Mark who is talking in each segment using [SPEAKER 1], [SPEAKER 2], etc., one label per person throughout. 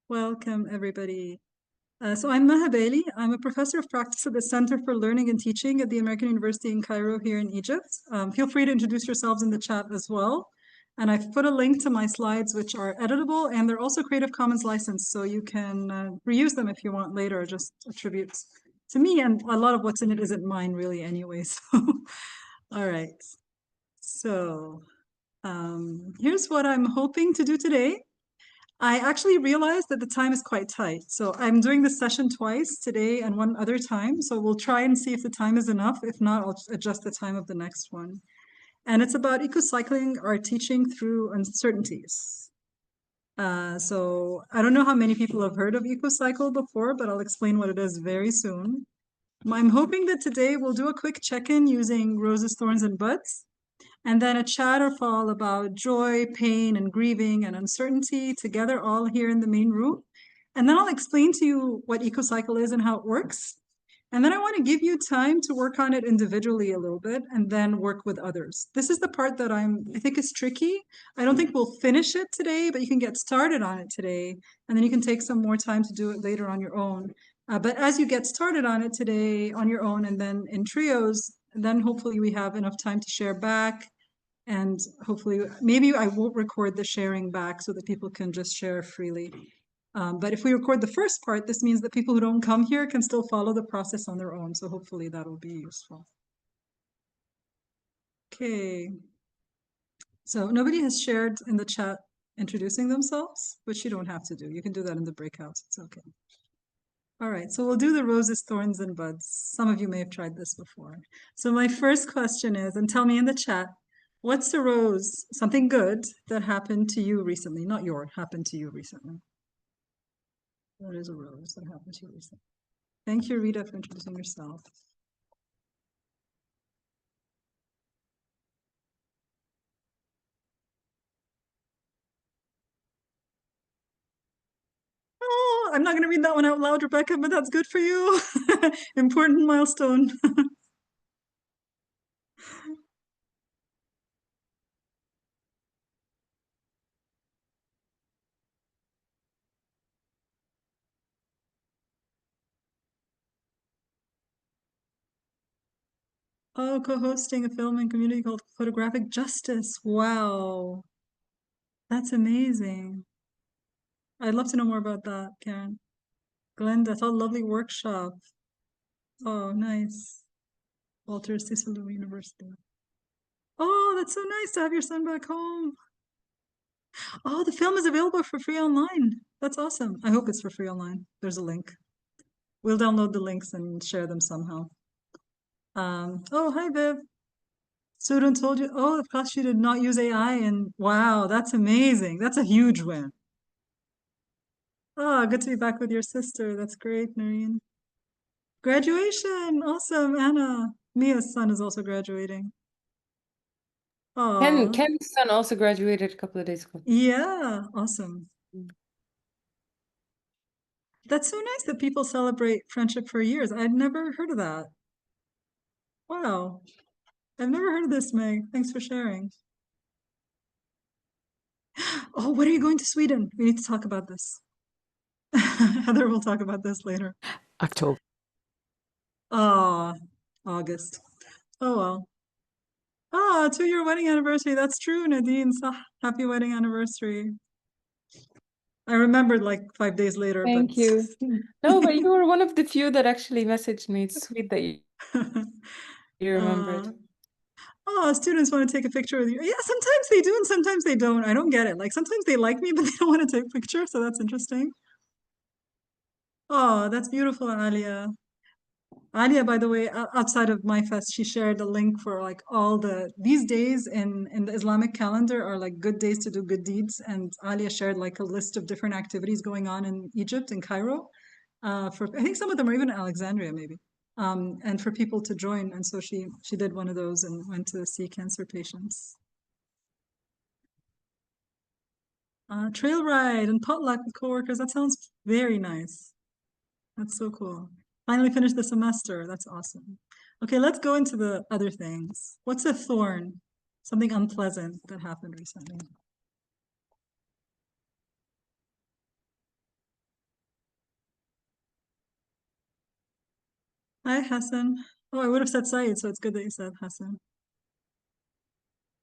[SPEAKER 1] Welcome, everybody. So I'm Maha Bali. I'm a professor of practice at the Center for Learning and Teaching at the American University in Cairo here in Egypt. Feel free to introduce yourselves in the chat as well. And I've put a link to my slides, which are editable, and they're also Creative Commons licensed, so you can reuse them if you want later, just attribute to me. And a lot of what's in it isn't mine really anyway. So, all right. So here's what I'm hoping to do today. I actually realized that the time is quite tight. So I'm doing this session twice today and one other time. So we'll try and see if the time is enough. If not, I'll adjust the time of the next one. And it's about ecocycling, our teaching through uncertainties. So I don't know how many people have heard of ecocycle before, but I'll explain what it is very soon. I'm hoping that today we'll do a quick check-in using roses, thorns, and buds. And then a chat or fall about joy, pain, and grieving and uncertainty together all here in the main room. And then I'll explain to you what Ecocycle is and how it works. And then I want to give you time to work on it individually a little bit and then work with others. This is the part that I think is tricky. I don't think we'll finish it today, but you can get started on it today. And then you can take some more time to do it later on your own. But as you get started on it today on your own and then in trios, then hopefully we have enough time to share back. And hopefully, maybe I won't record the sharing back so that people can just share freely. But if we record the first part, this means that people who don't come here can still follow the process on their own. So hopefully that'll be useful. Okay. So nobody has shared in the chat introducing themselves, which you don't have to do. You can do that in the breakouts. It's okay. All right, so we'll do the roses, thorns, and buds. Some of you may have tried this before. So my first question is, and tell me in the chat, what's a rose, something good that happened to you recently? Not your, happened to you recently. What is a rose that happened to you recently? Thank you, Rita, for introducing yourself. Oh, I'm not going to read that one out loud, Rebecca, but that's good for you. Important milestone. Oh, co-hosting a film and community called Photographic Justice. Wow. That's amazing. I'd love to know more about that, Karen. Glenda, that's a lovely workshop. Oh, nice. Walter Cicero University. Oh, that's so nice to have your son back home. Oh, the film is available for free online. That's awesome. I hope it's for free online. There's a link. We'll download the links and share them somehow. Oh, hi, Viv. Student told you, oh, of course you did not use AI, and wow, that's amazing. That's a huge win. Oh, good to be back with your sister. That's great, Noreen. Graduation, awesome, Anna. Mia's son is also graduating. Oh,
[SPEAKER 2] Ken's son also graduated a couple of days ago.
[SPEAKER 1] yeah, awesome. That's so nice that people celebrate friendship for years. I'd never heard of that. Wow. I've never heard of this, Meg. Thanks for sharing. Oh, when are you going to Sweden? We need to talk about this. Heather will talk about this later.
[SPEAKER 3] October.
[SPEAKER 1] Oh, August. Oh, well. Ah, 2-year wedding anniversary. That's true, Nadine. So happy wedding anniversary. I remembered like 5 days later.
[SPEAKER 2] Thank you. No, but you were one of the few that actually messaged me. It's sweet that you remembered.
[SPEAKER 1] Oh, students want to take a picture with you. Yeah, sometimes they do and sometimes they don't. I don't get it. Like sometimes they like me, but they don't want to take a picture. So that's interesting. Oh, that's beautiful, Alia. Alia, by the way, outside of MYFest, she shared a link for like all these days in the Islamic calendar are like good days to do good deeds. And Alia shared like a list of different activities going on in Egypt, in Cairo. I think some of them are even in Alexandria, maybe. And for people to join. And so she did one of those and went to see cancer patients. Trail ride and potluck with coworkers. That sounds very nice. That's so cool. Finally finished the semester. That's awesome. Okay, let's go into the other things. What's a thorn? Something unpleasant that happened recently. Hi, Hassan. Oh, I would have said Saeed, so it's good that you said Hassan.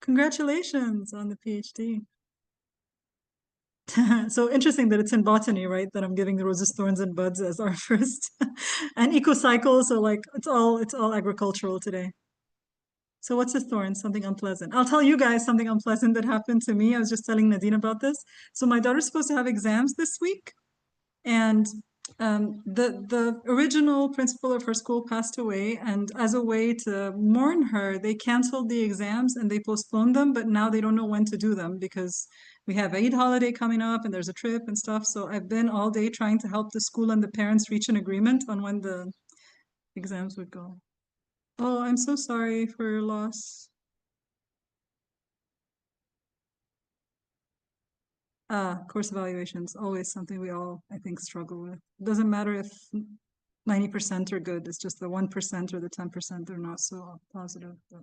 [SPEAKER 1] Congratulations on the PhD. So interesting that it's in botany, right? That I'm giving the roses, thorns, and buds as our first, and ecocycle. So like it's all agricultural today. So what's this thorn? Something unpleasant. I'll tell you guys something unpleasant that happened to me. I was just telling Nadine about this. So my daughter's supposed to have exams this week, and the original principal of her school passed away, and as a way to mourn her, they canceled the exams and they postponed them, but now they don't know when to do them because we have Eid holiday coming up and there's a trip and stuff. So I've been all day trying to help the school and the parents reach an agreement on when the exams would go. Oh, I'm so sorry for your loss. Course evaluations, always something we all, I think, struggle with. It doesn't matter if 90% are good, it's just the 1% or the 10% are not so positive. But,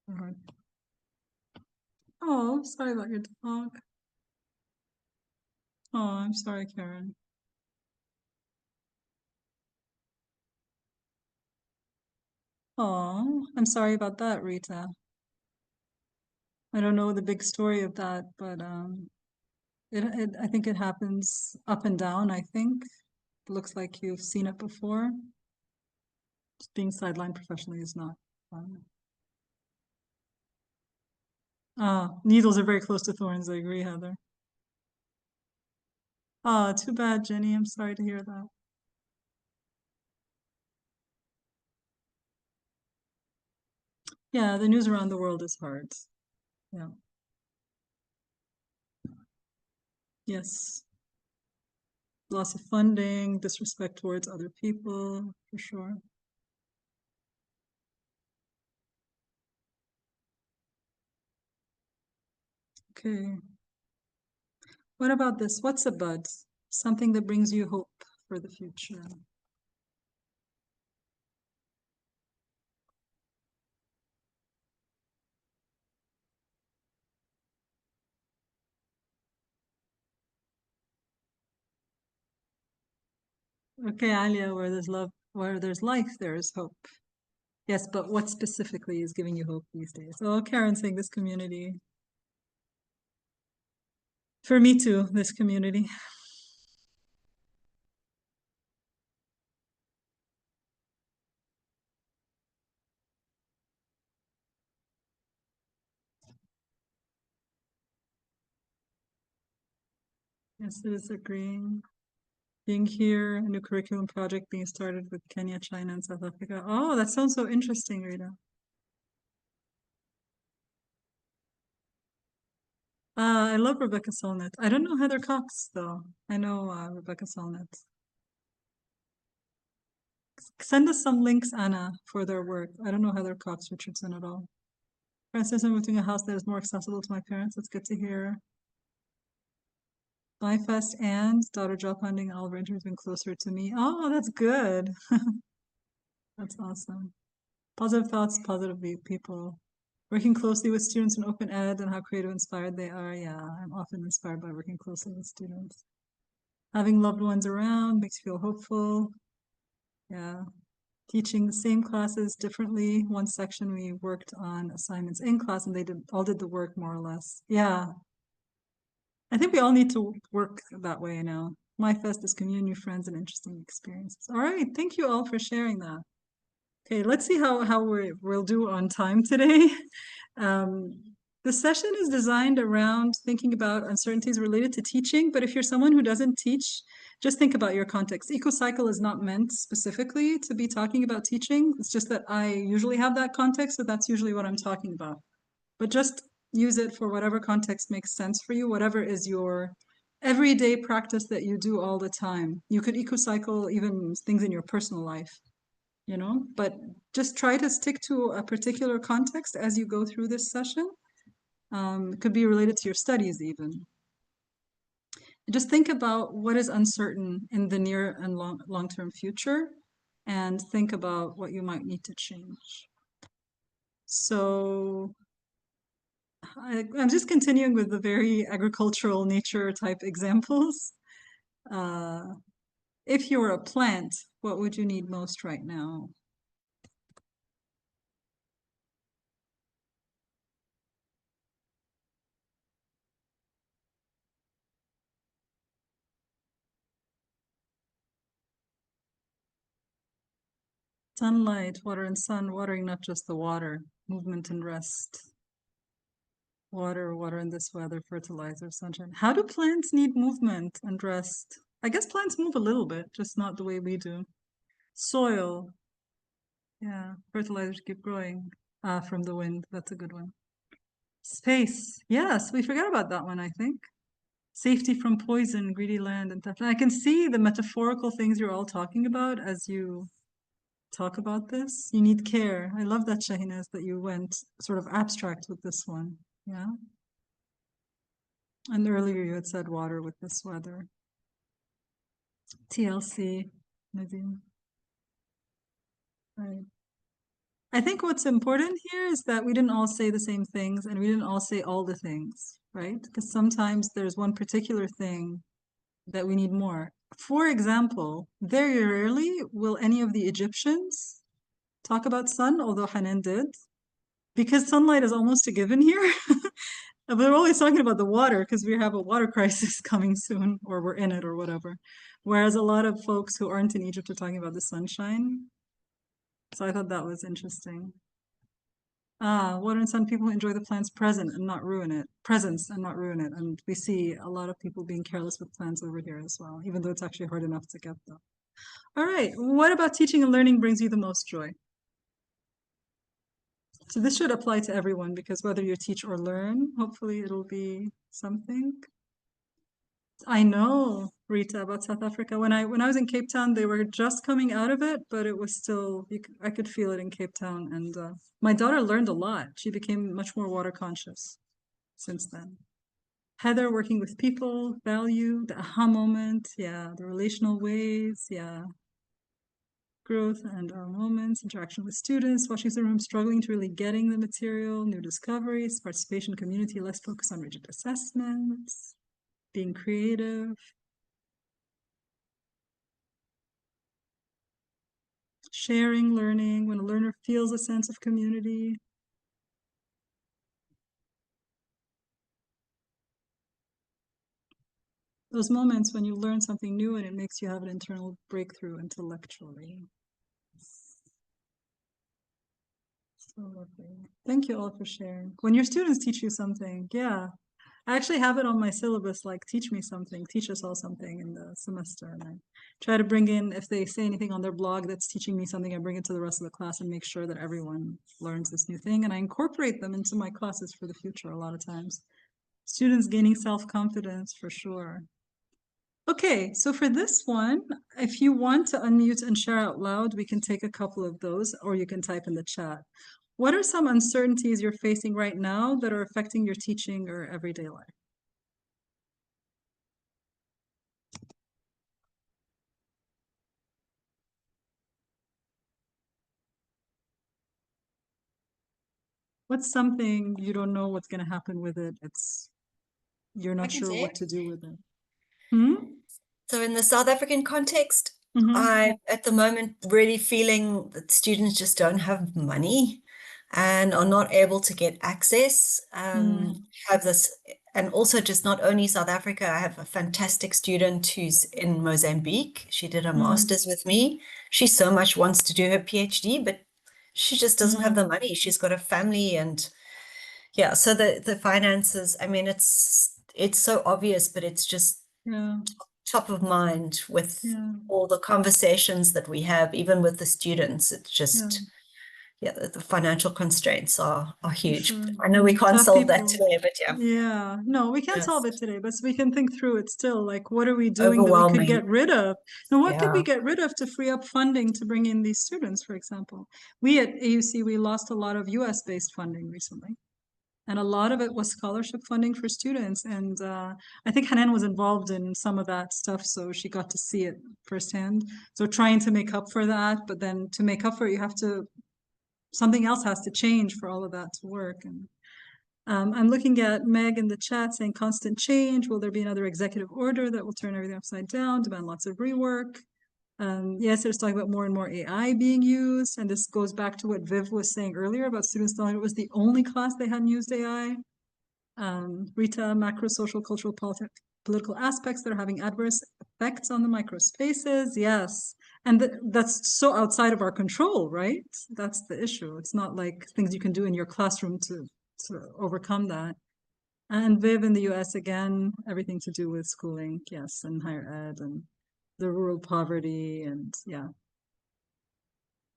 [SPEAKER 1] they're hard. Oh, sorry about your dog. Oh, I'm sorry, Karen. Oh, I'm sorry about that, Rita. I don't know the big story of that, but I think it happens up and down, I think. It looks like you've seen it before. Just being sidelined professionally is not fun. Needles are very close to thorns. I agree, Heather. Oh, too bad, Jenny. I'm sorry to hear that. Yeah, the news around the world is hard. Yeah. Yes. Loss of funding, disrespect towards other people, for sure. Okay. What about this? What's a bud? Something that brings you hope for the future. Okay, Alia, where there's love, where there's life, there is hope. Yes, but what specifically is giving you hope these days? Oh, Karen saying this community. For me too, this community. Yes, it is agreeing. Being here, a new curriculum project being started with Kenya, China, and South Africa. Oh, that sounds so interesting, Rita. I love Rebecca Solnit. I don't know Heather Cox, though. I know Rebecca Solnit. Send us some links, Anna, for their work. I don't know Heather Cox Richardson at all. Francis, I'm moving to a house that is more accessible to my parents. That's good to hear. MYFest and daughter job hunting, all of our interns been closer to me. Oh, that's good. That's awesome. Positive thoughts, positive people. Working closely with students in open ed and how creative and inspired they are. Yeah, I'm often inspired by working closely with students. Having loved ones around makes you feel hopeful. Yeah. Teaching the same classes differently. One section we worked on assignments in class and they all did the work more or less. Yeah. I think we all need to work that way now. MYFest is community, new friends, and interesting experiences. All right. Thank you all for sharing that. Okay, let's see how we'll do on time today. The session is designed around thinking about uncertainties related to teaching, but if you're someone who doesn't teach, just think about your context. Ecocycle is not meant specifically to be talking about teaching. It's just that I usually have that context, so that's usually what I'm talking about. But just use it for whatever context makes sense for you, whatever is your everyday practice that you do all the time. You could ecocycle even things in your personal life, but just try to stick to a particular context as you go through this session. It could be related to your studies even. Just think about what is uncertain in the near and long-term future and think about what you might need to change. So I'm just continuing with the very agricultural nature type examples. If you're a plant, What would you need most right now? Sunlight, water and sun, watering not just the water, movement and rest. Water, water in this weather, fertilizer, sunshine. How do plants need movement and rest? I guess plants move a little bit, just not the way we do. Soil, yeah, fertilizers keep growing from the wind. That's a good one. Space, yes, we forgot about that one, I think. Safety from poison, greedy land, and theft. And I can see the metaphorical things you're all talking about as you talk about this. You need care. I love that, Shahinaz, that you went sort of abstract with this one. Yeah. And earlier you had said water with this weather. TLC, Nadine. Right. I think what's important here is that we didn't all say the same things and we didn't all say all the things, right? Because sometimes there's one particular thing that we need more. For example, very rarely will any of the Egyptians talk about sun, although Hanan did, because sunlight is almost a given here. We're always talking about the water because we have a water crisis coming soon, or we're in it, or whatever. Whereas a lot of folks who aren't in Egypt are talking about the sunshine. So I thought that was interesting. Water and sun, people who enjoy the plant's presence and not ruin it. And we see a lot of people being careless with plants over here as well, even though it's actually hard enough to get them. All right, what about teaching and learning brings you the most joy? So this should apply to everyone because whether you teach or learn, hopefully it'll be something. I know, Rita, about South Africa. When I was in Cape Town, they were just coming out of it, but it was still, I could feel it in Cape Town. And my daughter learned a lot. She became much more water conscious since then. Heather, working with people, value, the aha moment, yeah, the relational ways, yeah. Growth and our moments, interaction with students, watching the room, struggling to really getting the material, new discoveries, participation, community, less focus on rigid assessments, being creative, sharing, learning, when a learner feels a sense of community. Those moments when you learn something new and it makes you have an internal breakthrough intellectually. So lovely. Thank you all for sharing. When your students teach you something, yeah. I actually have it on my syllabus, like teach me something, teach us all something in the semester. And I try to bring in, if they say anything on their blog that's teaching me something, I bring it to the rest of the class and make sure that everyone learns this new thing. And I incorporate them into my classes for the future a lot of times. Students gaining self-confidence for sure. Okay, so for this one, if you want to unmute and share out loud, we can take a couple of those, or you can type in the chat. What are some uncertainties you're facing right now that are affecting your teaching or everyday life? What's something you don't know what's going to happen with it? You're
[SPEAKER 3] I
[SPEAKER 1] not
[SPEAKER 3] can
[SPEAKER 1] sure
[SPEAKER 3] say
[SPEAKER 1] what
[SPEAKER 3] it.
[SPEAKER 1] to do with it. Hmm?
[SPEAKER 3] So in the South African context,
[SPEAKER 1] Mm-hmm.
[SPEAKER 3] I'm at the moment really feeling that students just don't have money and are not able to get access. Have this, and also just not only South Africa, I have a fantastic student who's in Mozambique. She did her master's with me. She so much wants to do her PhD, but she just doesn't have the money. She's got a family and yeah, so the finances, I mean, it's so obvious, but it's just
[SPEAKER 1] Yeah,
[SPEAKER 3] top of mind with
[SPEAKER 1] yeah,
[SPEAKER 3] all the conversations that we have, even with the students. It's
[SPEAKER 1] yeah,
[SPEAKER 3] just, yeah, the financial constraints are huge.
[SPEAKER 1] sure.
[SPEAKER 3] I know we can't
[SPEAKER 1] Tough
[SPEAKER 3] solve that
[SPEAKER 1] people.
[SPEAKER 3] today, but yeah,
[SPEAKER 1] Yeah, no, we can't solve
[SPEAKER 3] yes,
[SPEAKER 1] it today, but we can think through it still. Like, what are we doing that we could
[SPEAKER 3] overwhelming.
[SPEAKER 1] get rid of? Now, what could we
[SPEAKER 3] Yeah.
[SPEAKER 1] get rid of to free up funding to bring in these students, for example? We at AUC, we lost a lot of US-based funding recently. And a lot of it was scholarship funding for students. And I think Hanan was involved in some of that stuff, so she got to see it firsthand. So trying to make up for that, but then to make up for it, you have to, something else has to change for all of that to work. And I'm looking at Meg in the chat saying constant change. Will there be another executive order that will turn everything upside down, demand lots of rework? Yes, it's talking about more and more AI being used, and this goes back to what Viv was saying earlier about students thought it was the only class they hadn't used AI. Rita, macro, social, cultural, political aspects that are having adverse effects on the micro spaces. Yes, and that's so outside of our control, right? That's the issue. It's not like things you can do in your classroom to overcome that. And Viv in the US, again, everything to do with schooling, yes, and higher ed and the rural poverty and yeah.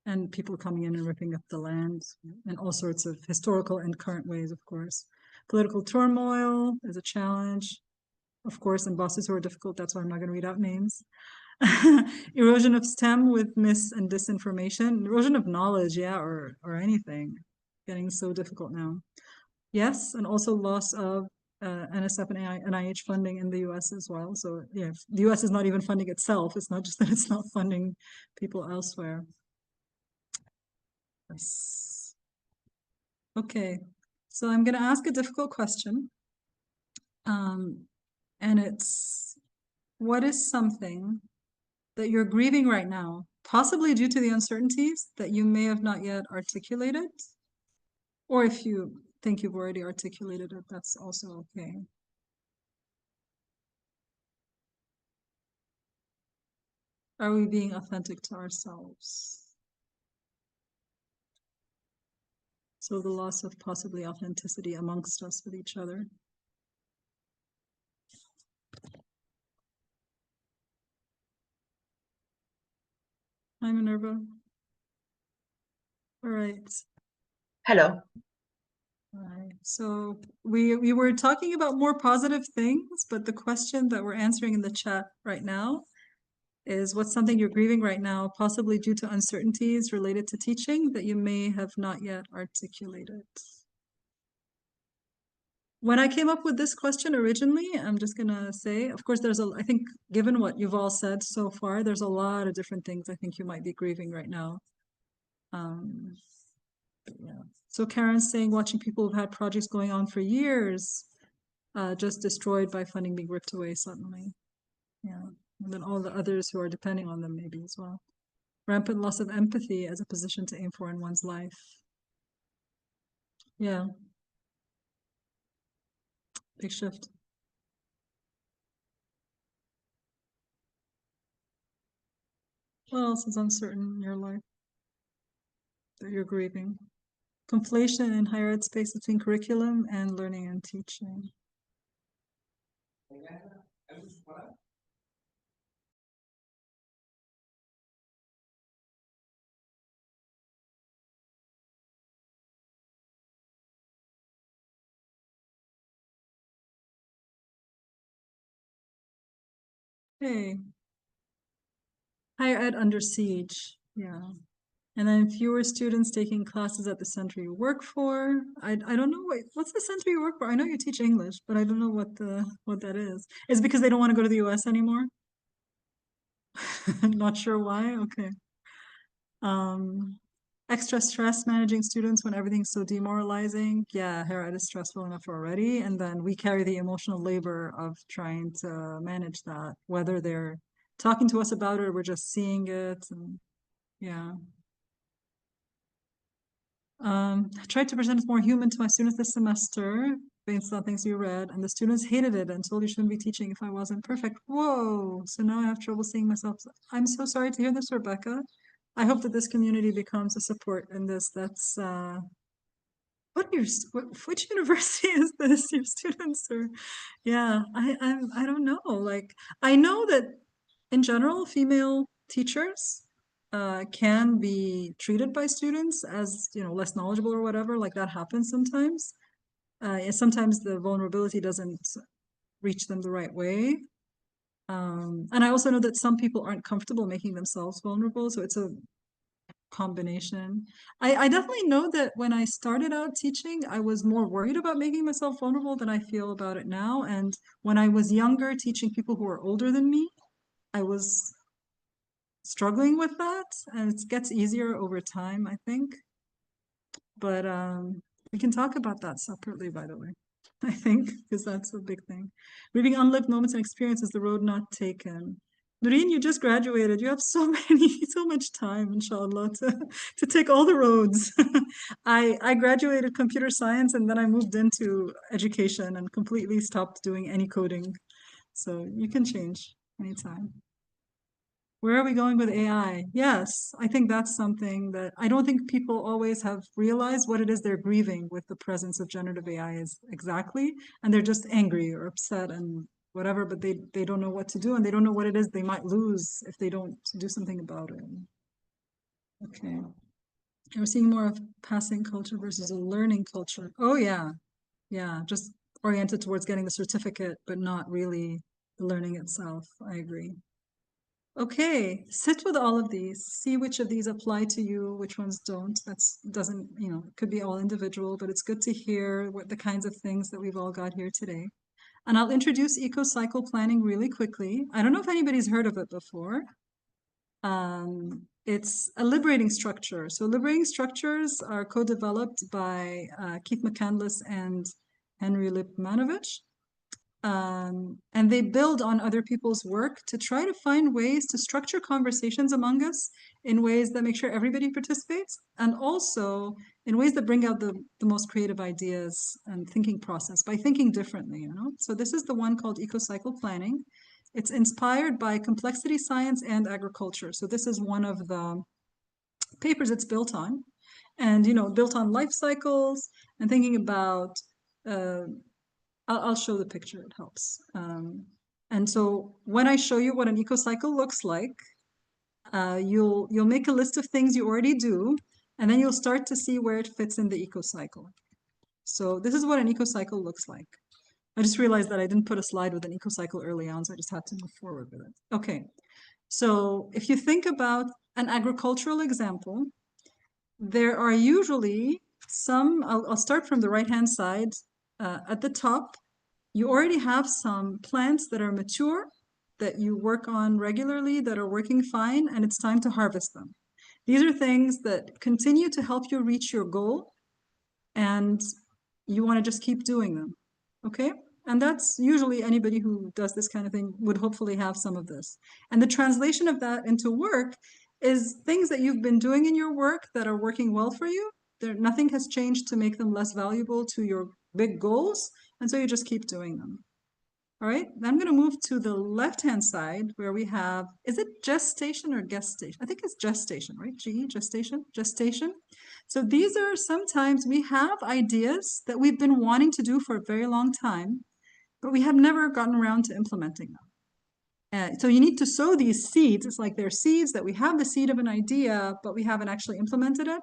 [SPEAKER 1] And people coming in and ripping up the land in all sorts of historical and current ways, of course. Political turmoil is a challenge, of course, and bosses who are difficult. That's why I'm not going to read out names. Erosion of STEM with mis and disinformation. Erosion of knowledge, yeah, or anything. Getting so difficult now. Yes, and also loss of NSF and NIH funding in the US as well. So yeah, the US is not even funding itself. It's not just that it's not funding people elsewhere. Yes. Okay, so I'm going to ask a difficult question. And it's, what is something that you're grieving right now, possibly due to the uncertainties that you may have not yet articulated? Or if you think you've already articulated it, that's also okay. Are we being authentic to ourselves? So the loss of possibly authenticity amongst us with each other. Hi, Minerva. All right.
[SPEAKER 4] Hello.
[SPEAKER 1] Right. So we were talking about more positive things, but the question that we're answering in the chat right now is what's something you're grieving right now, possibly due to uncertainties related to teaching that you may have not yet articulated. When I came up with this question originally, I'm just gonna say, of course, I think given what you've all said so far, there's a lot of different things I think you might be grieving right now. Yeah. So Karen's saying watching people who've had projects going on for years just destroyed by funding being ripped away suddenly. Yeah. And then all the others who are depending on them maybe as well. Rampant loss of empathy as a position to aim for in one's life. Yeah. Big shift. What else is uncertain in your life that you're grieving? Conflation in higher ed space between curriculum and learning and teaching. Hey. Higher ed under siege. Yeah. And then fewer students taking classes at the center you work for. I don't know, what's the center you work for? I know you teach English, but I don't know what that is. Is it because they don't want to go to the US anymore? Not sure why. Okay. Extra stress managing students when everything's so demoralizing. Yeah, higher ed is stressful enough already. And then we carry the emotional labor of trying to manage that, whether they're talking to us about it or we're just seeing it. And yeah. I tried to present it more human to my students this semester based on things you read, and the students hated it and told you shouldn't be teaching if I wasn't perfect. Whoa! So now I have trouble seeing myself. I'm so sorry to hear this, Rebecca. I hope that this community becomes a support in this. That's which university is this? Your students are, yeah. I don't know. Like I know that in general, female teachers can be treated by students as less knowledgeable or whatever. Like that happens sometimes. Sometimes the vulnerability doesn't reach them the right way. And I also know that some people aren't comfortable making themselves vulnerable, so it's a combination. I definitely know that when I started out teaching, I was more worried about making myself vulnerable than I feel about it now. And when I was younger, teaching people who are older than me, I was struggling with that, and it gets easier over time, I think. But we can talk about that separately, by the way, I think, because that's a big thing. Grieving unlived moments and experiences, the road not taken. Noreen, you just graduated. You have so much time, inshallah, to take all the roads. I graduated computer science and then I moved into education and completely stopped doing any coding. So you can change anytime. Where are we going with AI? Yes, I think that's something that I don't think people always have realized what it is they're grieving with the presence of generative AI is exactly, and they're just angry or upset and whatever, but they don't know what to do and they don't know what it is they might lose if they don't do something about it. Okay. And we're seeing more of passing culture versus a learning culture. Oh yeah. Yeah, just oriented towards getting the certificate, but not really the learning itself. I agree. Okay, sit with all of these, see which of these apply to you, which ones don't. Doesn't, it could be all individual, but it's good to hear what the kinds of things that we've all got here today. And I'll introduce eco-cycle planning really quickly. I don't know if anybody's heard of it before. It's a liberating structure. So liberating structures are co-developed by Keith McCandless and Henry Lipmanovich. And they build on other people's work to try to find ways to structure conversations among us in ways that make sure everybody participates, and also in ways that bring out the most creative ideas and thinking process by thinking differently, So this is the one called Ecocycle Planning. It's inspired by complexity science and agriculture. So this is one of the papers it's built on, and built on life cycles and thinking about I'll show the picture, it helps. And so when I show you what an ecocycle looks like, you'll make a list of things you already do, and then you'll start to see where it fits in the ecocycle. So this is what an ecocycle looks like. I just realized that I didn't put a slide with an ecocycle early on, so I just had to move forward with it. Okay, so if you think about an agricultural example, there are usually some, I'll start from the right-hand side. At the top, you already have some plants that are mature, that you work on regularly, that are working fine, and it's time to harvest them. These are things that continue to help you reach your goal, and you want to just keep doing them, okay? And that's usually anybody who does this kind of thing would hopefully have some of this. And the translation of that into work is things that you've been doing in your work that are working well for you. Nothing has changed to make them less valuable to your big goals, and so you just keep doing them. All right, then I'm going to move to the left-hand side where we have, is it gestation or gestation? I think it's gestation, right? GE, gestation, gestation. So these are sometimes we have ideas that we've been wanting to do for a very long time, but we have never gotten around to implementing them. So you need to sow these seeds. It's like they're seeds that we have the seed of an idea, but we haven't actually implemented it.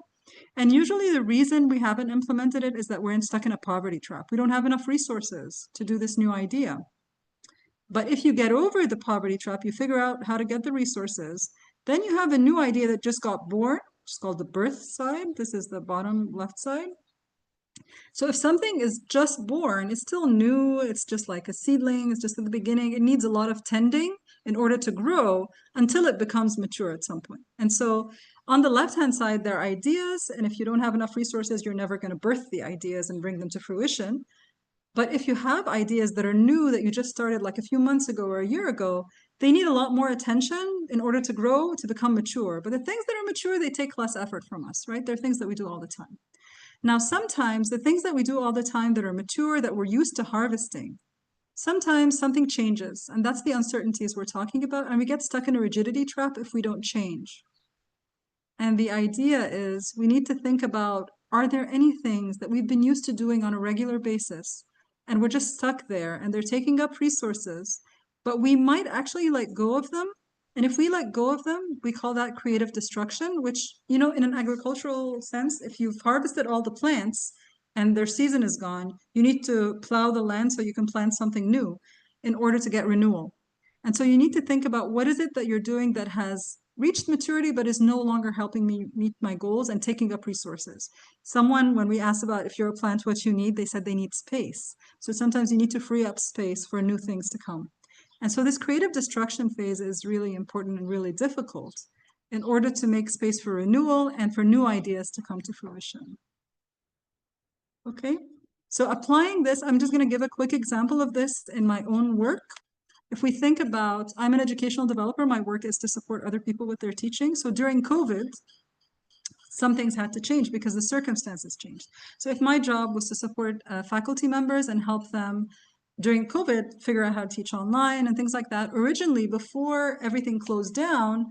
[SPEAKER 1] And usually the reason we haven't implemented it is that we're stuck in a poverty trap. We don't have enough resources to do this new idea. But if you get over the poverty trap, you figure out how to get the resources, then you have a new idea that just got born, which is called the birth side. This is the bottom left side. So if something is just born, it's still new, it's just like a seedling, it's just at the beginning, it needs a lot of tending in order to grow until it becomes mature at some point. And so on the left-hand side, there are ideas, and if you don't have enough resources, you're never going to birth the ideas and bring them to fruition. But if you have ideas that are new that you just started like a few months ago or a year ago, they need a lot more attention in order to grow, to become mature. But the things that are mature, they take less effort from us, right? They're things that we do all the time. Now, sometimes the things that we do all the time that are mature, that we're used to harvesting, sometimes something changes. And that's the uncertainties we're talking about. And we get stuck in a rigidity trap if we don't change. And the idea is we need to think about, are there any things that we've been used to doing on a regular basis and we're just stuck there and they're taking up resources, but we might actually let go of them. And if we let go of them, we call that creative destruction, which, in an agricultural sense, if you've harvested all the plants and their season is gone, you need to plow the land so you can plant something new in order to get renewal. And so you need to think about what is it that you're doing that has reached maturity but is no longer helping me meet my goals and taking up resources. Someone, when we asked about if you're a plant, what you need, they said they need space. So sometimes you need to free up space for new things to come. And so this creative destruction phase is really important and really difficult in order to make space for renewal and for new ideas to come to fruition. Okay, so applying this, I'm just going to give a quick example of this in my own work. if we think about, I'm an educational developer, my work is to support other people with their teaching. So during COVID, some things had to change because the circumstances changed. So if my job was to support faculty members and help them during COVID figure out how to teach online and things like that, originally before everything closed down,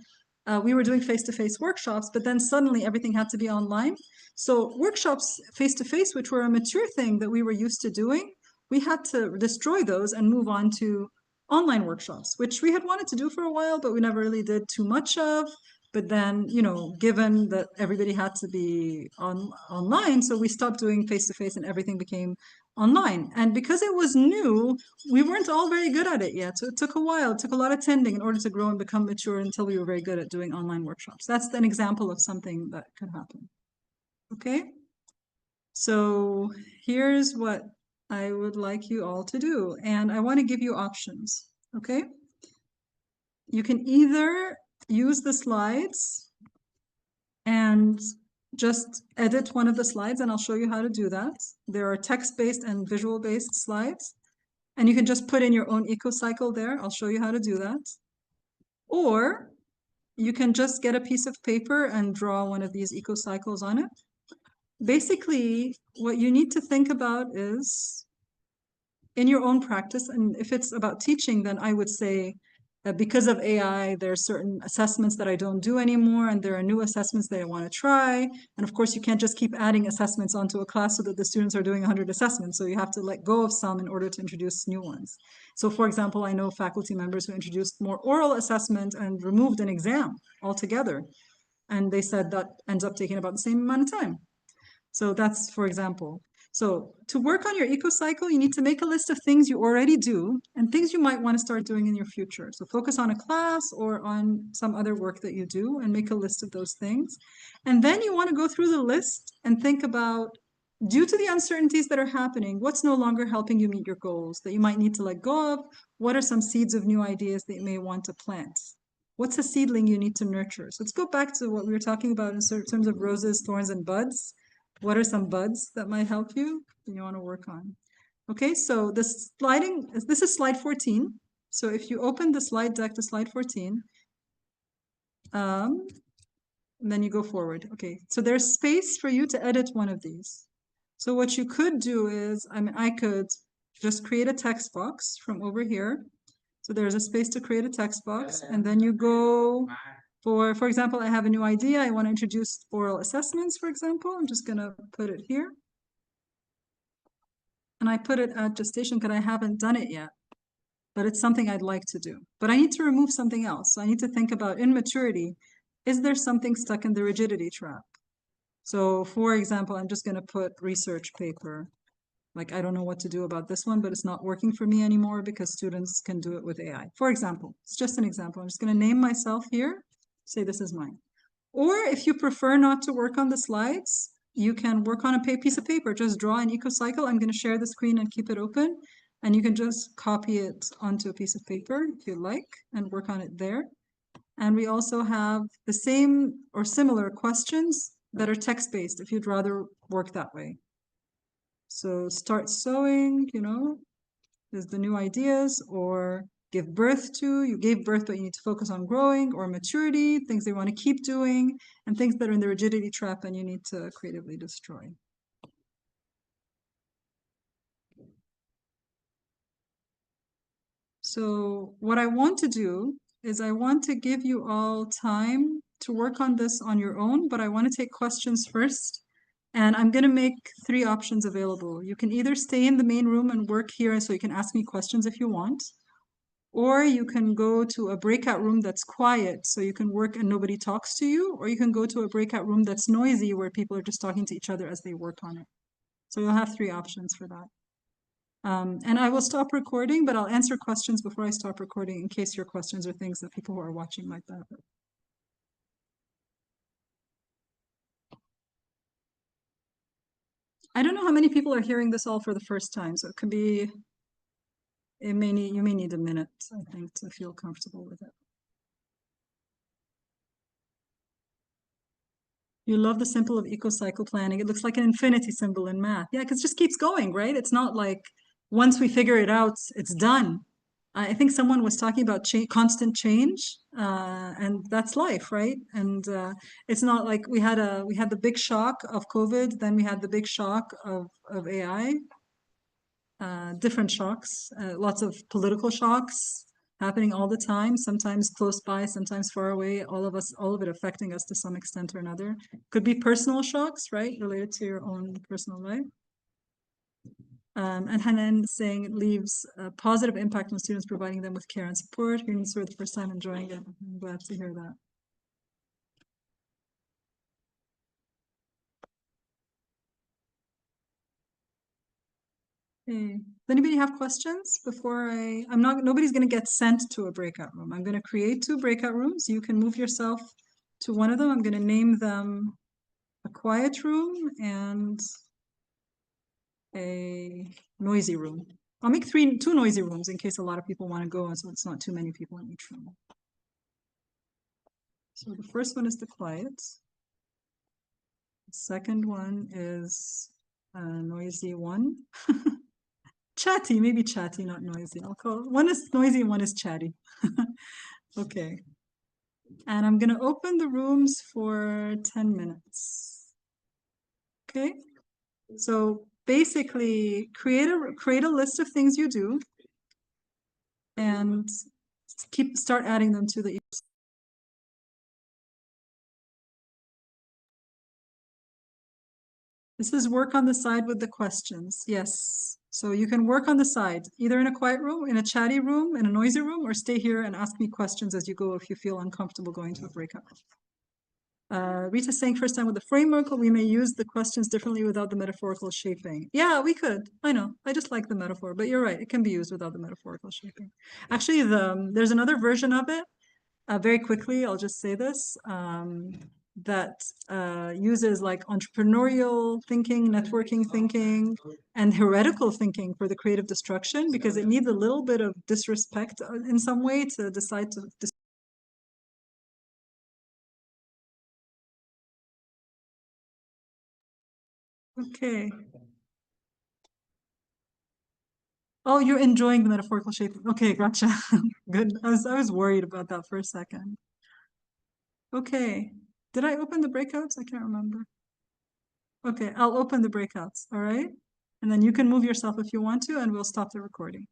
[SPEAKER 1] we were doing face-to-face workshops, but then suddenly everything had to be online. So workshops face-to-face, which were a mature thing that we were used to doing, we had to destroy those and move on to online workshops, which we had wanted to do for a while, but we never really did too much of. But then, you know, given that everybody had to be online, so we stopped doing face-to-face and everything became online. And because it was new, we weren't all very good at it yet. So it took a while, it took a lot of tending in order to grow and become mature until we were very good at doing online workshops. That's an example of something that could happen. Okay? So here's what I would like you all to do. And I want to give you options. Okay? You can either use the slides and just edit one of the slides, and I'll show you how to do that. There are text-based and visual-based slides, and you can just put in your own ecocycle there. I'll show you how to do that. Or you can just get a piece of paper and draw one of these ecocycles on it. Basically, what you need to think about is in your own practice, and if it's about teaching, then I would say because of AI, there are certain assessments that I don't do anymore, and there are new assessments that I want to try. And of course, you can't just keep adding assessments onto a class so that the students are doing 100 assessments. So you have to let go of some in order to introduce new ones. So for example, I know faculty members who introduced more oral assessment and removed an exam altogether. And they said that ends up taking about the same amount of time. So that's, for example. So to work on your ecocycle, you need to make a list of things you already do and things you might want to start doing in your future. So focus on a class or on some other work that you do and make a list of those things. And then you want to go through the list and think about, due to the uncertainties that are happening, what's no longer helping you meet your goals that you might need to let go of? What are some seeds of new ideas that you may want to plant? What's a seedling you need to nurture? So let's go back to what we were talking about in terms of roses, thorns, and buds. What are some buds that might help you that you want to work on? Okay, so this is slide 14. So if you open the slide deck to slide 14, and then you go forward. Okay, so there's space for you to edit one of these. So what you could do is, I could just create a text box from over here. So there's a space to create a text box, and then you go for example, I have a new idea. I want to introduce oral assessments, for example. I'm just going to put it here. And I put it at gestation because I haven't done it yet, but it's something I'd like to do. But I need to remove something else. So I need to think about, in maturity, is there something stuck in the rigidity trap? So for example, I'm just going to put research paper. Like, I don't know what to do about this one, but it's not working for me anymore because students can do it with AI. For example, it's just an example. I'm just going to name myself here, say this is mine. Or if you prefer not to work on the slides, you can work on a piece of paper, just draw an ecocycle. I'm going to share the screen and keep it open. And you can just copy it onto a piece of paper if you like and work on it there. And we also have the same or similar questions that are text-based if you'd rather work that way. So start sowing, you know, is the new ideas, or give birth to, you gave birth, but you need to focus on growing, or maturity, things they want to keep doing, and things that are in the rigidity trap and you need to creatively destroy. So what I want to do is I want to give you all time to work on this on your own, but I want to take questions first. And I'm going to make 3 options available. You can either stay in the main room and work here so you can ask me questions if you want, or you can go to a breakout room that's quiet so you can work and nobody talks to you, or you can go to a breakout room that's noisy where people are just talking to each other as they work on it. So you'll have 3 options for that. And I will stop recording, but I'll answer questions before I stop recording in case your questions are things that people who are watching might benefit. I don't know how many people are hearing this all for the first time, so it could be, you may need a minute, I think, to feel comfortable with it. You love the symbol of ecocycle planning. It looks like an infinity symbol in math. Yeah, because it just keeps going, right? It's not like once we figure it out, it's done. I think someone was talking about constant change, and that's life, right? And it's not like we had the big shock of COVID, then we had the big shock of AI, different shocks, lots of political shocks happening all the time, sometimes close by, sometimes far away, all of it affecting us to some extent or another. Could be personal shocks, right, related to your own personal life. And Hanan saying it leaves a positive impact on students, providing them with care and support. Hearing this for the first time, enjoying it. I'm glad to hear that. Okay. Does anybody have questions before nobody's going to get sent to a breakout room. I'm going to create 2 breakout rooms. You can move yourself to one of them. I'm going to name them a quiet room and a noisy room. I'll make 2 noisy rooms in case a lot of people want to go, and so it's not too many people in each room. So the first one is the quiet. The second one is a noisy one. Chatty, maybe chatty, not noisy. I'll call one is noisy, one is chatty. Okay. And I'm going to open the rooms for 10 minutes. Okay. So basically create a list of things you do and start adding them to the This is work on the side with the questions. Yes. So you can work on the side, either in a quiet room, in a chatty room, in a noisy room, or stay here and ask me questions as you go if you feel uncomfortable going to a breakout. Rita's saying first time with the framework, we may use the questions differently without the metaphorical shaping. Yeah, we could. I know. I just like the metaphor, but you're right. It can be used without the metaphorical shaping. Actually, there's another version of it. Very quickly, I'll just say this. That uses like entrepreneurial thinking, networking thinking, and heretical thinking for the creative destruction, because it needs a little bit of disrespect in some way to decide to. Okay. Oh, you're enjoying the metaphorical shaping. Okay, gotcha. Good. I was worried about that for a second. Okay. Did I open the breakouts? I can't remember. Okay, I'll open the breakouts, all right? And then you can move yourself if you want to, and we'll stop the recording.